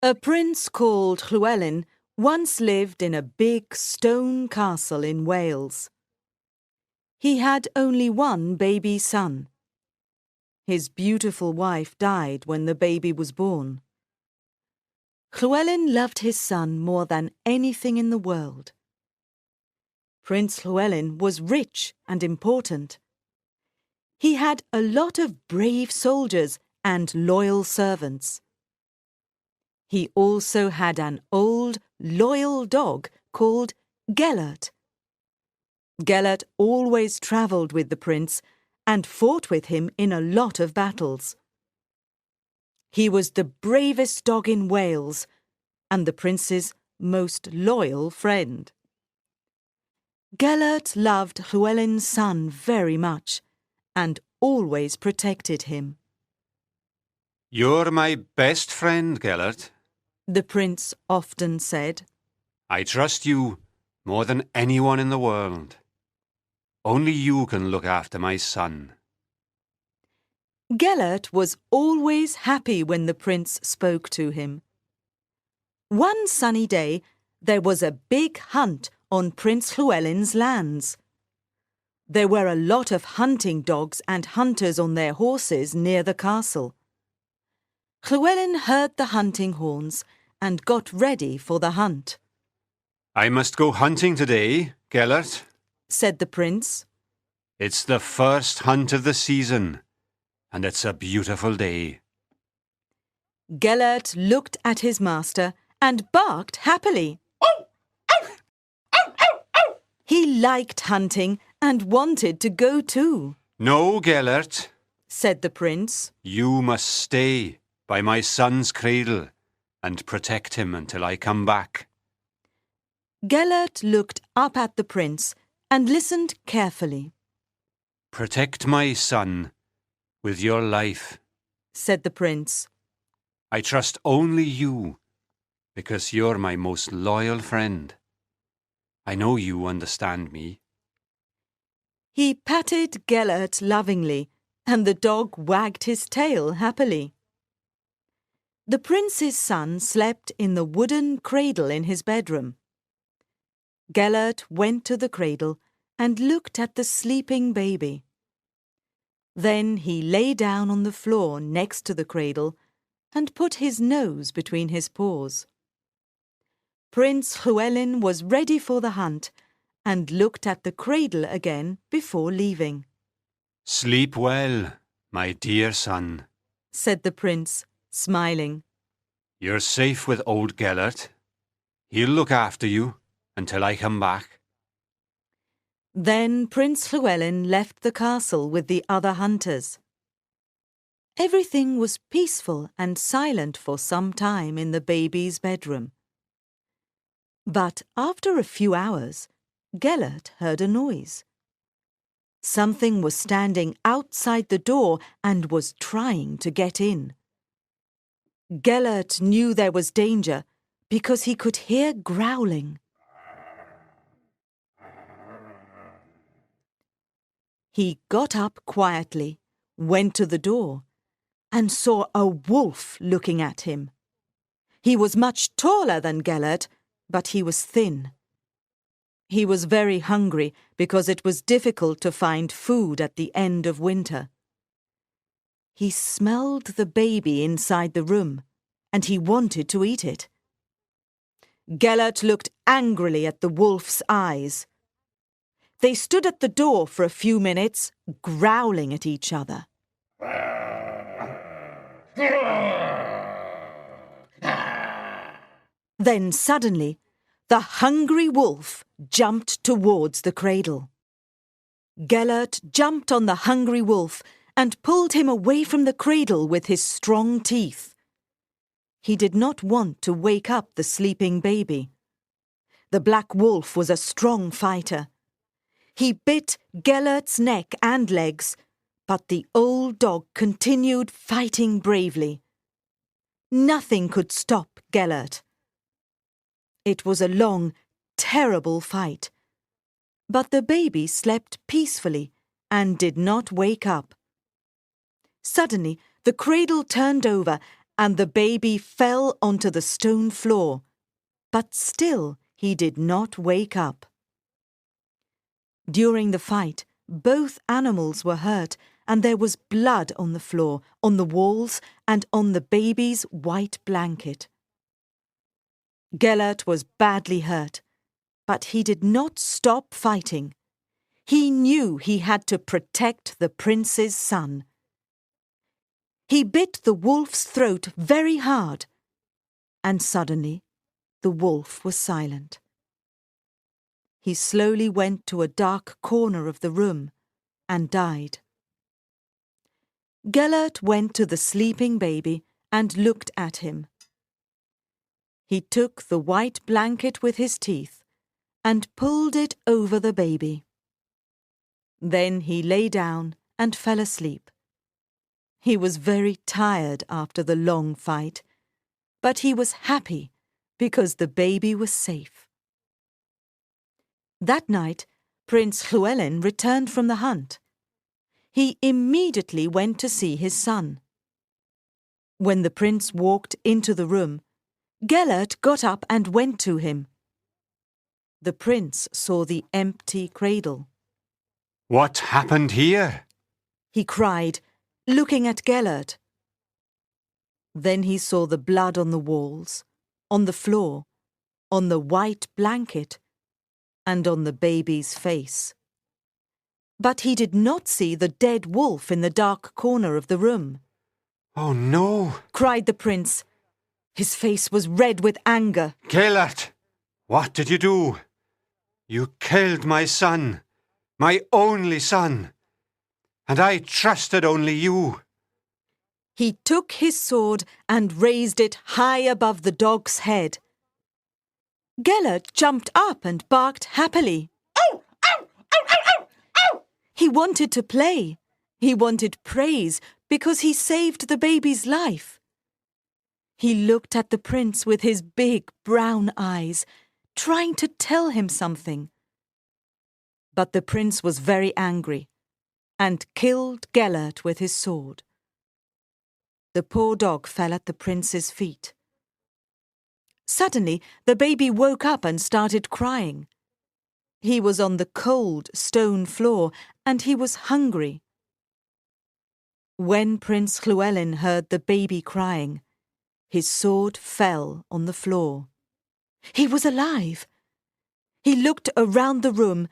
A prince called Llewellyn once lived in a big stone castle in Wales. He had only one baby son. His beautiful wife died when the baby was born. Llewellyn loved his son more than anything in the world. Prince Llewellyn was rich and important. He had a lot of brave soldiers and loyal servants. He also had an old, loyal dog called Gellert. Gellert always travelled with the prince and fought with him in a lot of battles. He was the bravest dog in Wales and the prince's most loyal friend. Gellert loved Llewellyn's son very much and always protected him. "You're my best friend, Gellert," the prince often said. "I trust you more than anyone in the world. Only you can look after my son." Gellert was always happy when the prince spoke to him. One sunny day, there was a big hunt on Prince Llewellyn's lands. There were a lot of hunting dogs and hunters on their horses near the castle. Llewellyn heard the hunting horns and got ready for the hunt. "I must go hunting today, Gellert," said the prince. "It's the first hunt of the season, and it's a beautiful day." Gellert looked at his master and barked happily. He liked hunting and wanted to go too. "No, Gellert," said the prince. "You must stay by my son's cradle and protect him until I come back." Gellert looked up at the prince and listened carefully. "Protect my son with your life," said the prince. "I trust only you, because you're my most loyal friend. I know you understand me." He patted Gellert lovingly, and the dog wagged his tail happily. The prince's son slept in the wooden cradle in his bedroom. Gellert went to the cradle and looked at the sleeping baby. Then he lay down on the floor next to the cradle and put his nose between his paws. Prince Llewellyn was ready for the hunt and looked at the cradle again before leaving. "Sleep well, my dear son," said the prince, smiling. "You're safe with old Gellert. He'll look after you until I come back." Then Prince Llewellyn left the castle with the other hunters. Everything was peaceful and silent for some time in the baby's bedroom. But after a few hours, Gellert heard a noise. Something was standing outside the door and was trying to get in. Gellert knew there was danger because he could hear growling. He got up quietly, went to the door, and saw a wolf looking at him. He was much taller than Gellert, but he was thin. He was very hungry because it was difficult to find food at the end of winter. He smelled the baby inside the room, and he wanted to eat it. Gellert looked angrily at the wolf's eyes. They stood at the door for a few minutes, growling at each other. Then suddenly, the hungry wolf jumped towards the cradle. Gellert jumped on the hungry wolf and pulled him away from the cradle with his strong teeth. He did not want to wake up the sleeping baby. The black wolf was a strong fighter. He bit Gellert's neck and legs, but the old dog continued fighting bravely. Nothing could stop Gellert. It was a long, terrible fight, but the baby slept peacefully and did not wake up. Suddenly, the cradle turned over and the baby fell onto the stone floor, but still he did not wake up. During the fight, both animals were hurt, and there was blood on the floor, on the walls, and on the baby's white blanket. Gellert was badly hurt, but he did not stop fighting. He knew he had to protect the prince's son. He bit the wolf's throat very hard, and suddenly the wolf was silent. He slowly went to a dark corner of the room and died. Gellert went to the sleeping baby and looked at him. He took the white blanket with his teeth and pulled it over the baby. Then he lay down and fell asleep. He was very tired after the long fight, but he was happy because the baby was safe. That night, Prince Llewellyn returned from the hunt. He immediately went to see his son. When the prince walked into the room, Gellert got up and went to him. The prince saw the empty cradle. What happened here? He cried, looking at Gellert. Then he saw the blood on the walls, on the floor, on the white blanket, and on the baby's face. But he did not see the dead wolf in the dark corner of the room. Oh no! Cried the prince. His face was red with anger. Gellert, what did you do? You killed my son, my only son, and I trusted only you. He took his sword and raised it high above the dog's head. Gellert jumped up and barked happily. Ow! Ow! Ow! Ow! Ow! Ow! He wanted to play. He wanted praise because he saved the baby's life. He looked at the prince with his big brown eyes, trying to tell him something. But the prince was very angry and killed Gellert with his sword. The poor dog fell at the prince's feet. Suddenly, the baby woke up and started crying. He was on the cold stone floor and he was hungry. When Prince Llewellyn heard the baby crying, his sword fell on the floor. He was alive. He looked around the room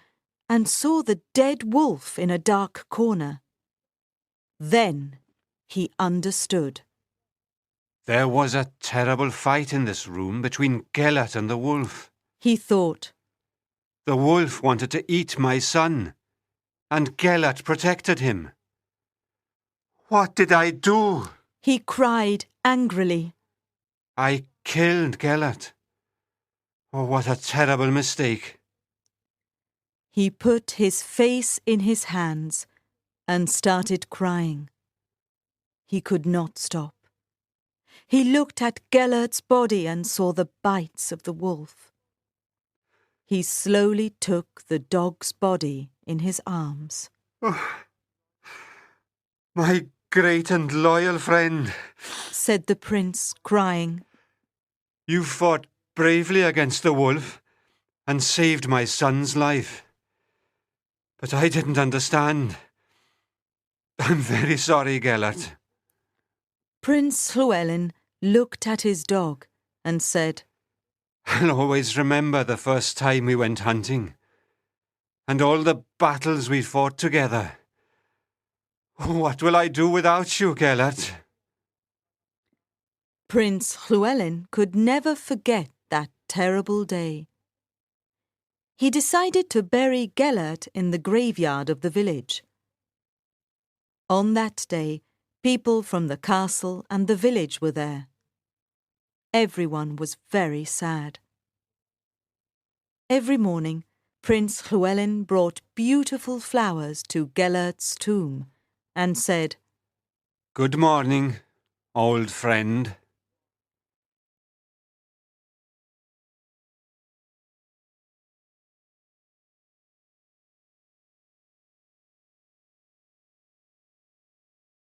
and saw the dead wolf in a dark corner. Then he understood. There was a terrible fight in this room between Gellert and the wolf. He thought. The wolf wanted to eat my son, and Gellert protected him. What did I do? He cried angrily. I killed Gellert. Oh, what a terrible mistake. He put his face in his hands and started crying. He could not stop. He looked at Gellert's body and saw the bites of the wolf. He slowly took the dog's body in his arms. Oh, my great and loyal friend, said the prince, crying. You fought bravely against the wolf and saved my son's life. But I didn't understand. I'm very sorry, Gellert. Prince Llewellyn looked at his dog and said, I'll always remember the first time we went hunting, and all the battles we fought together. What will I do without you, Gellert? Prince Llewellyn could never forget that terrible day. He decided to bury Gellert in the graveyard of the village. On that day, people from the castle and the village were there. Everyone was very sad. Every morning, Prince Llewellyn brought beautiful flowers to Gellert's tomb and said, Good morning, old friend.